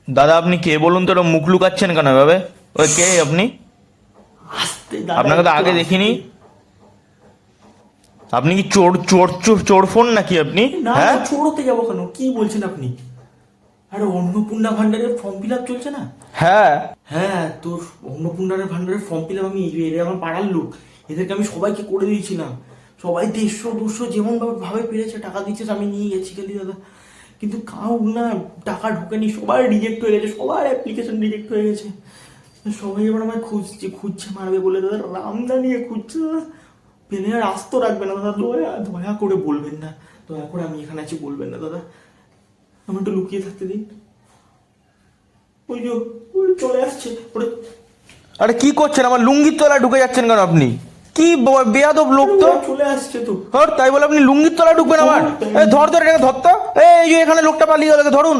দাদা আপনি কে বলুন তো, মুখ লুকাচ্ছেন কেন এভাবে? ওই কে আপনি? আস্তে দাদা, আপনাকে তো একটু আগে আস্তে। দেখিনি। আপনি কি চোর চোর চোর চোর ফোন নাকি আপনি? না না, হ্যাঁ ছোড়তে যাবো কেন? কি বলছেন আপনি? আরে অন্নপূর্ণা ভান্ডারের ফর্ম ফিল আপ চলছে না? হ্যাঁ। হ্যাঁ, তোর অন্নপূর্ণার ভান্ডারের ফর্ম ফিল আপ আমি এরা আমার পাড়ার লোক, এদেরকে আমি সবাইকে করে দিয়েছিলাম। সবাই 150-200 যেমন ভাবে পেরেছে টাকা দিচ্ছে, আমি নিয়ে গেছি খালি দাদা। কিন্তু কাউ না, টাকা ঢোকেনি, সবাই রিজেক্ট হয়ে গেছে, সবার অ্যাপ্লিকেশন রিজেক্ট হয়ে গেছে। সবাই এবার আমায় খুঁজছে মারবে বলে দাদা, রামদা নিয়ে খুঁজছে দাদা। পেলে আর আস্ত রাখবে না দাদা, দয়া দয়া করে বলবেন না, দয়া করে আমি এখানে আছি বলবেন না দাদা, আমি একটু লুকিয়ে থাকতে দিন। ওই যে ওই চলে আসছে ওরে। আরে কি করছেন? আমার লুঙ্গির তলায় ঢুকে যাচ্ছেন কেন আপনি? কি বেয়াদব লোক তো। চলে আসছে তো। তাই বলে আপনি লুঙ্গির তলায় ঢুকবেন আমার? এই ধর ধর, এটাকে ধর তো। এই যে এখানে লোকটা পালিয়ে গেল, ধরুন।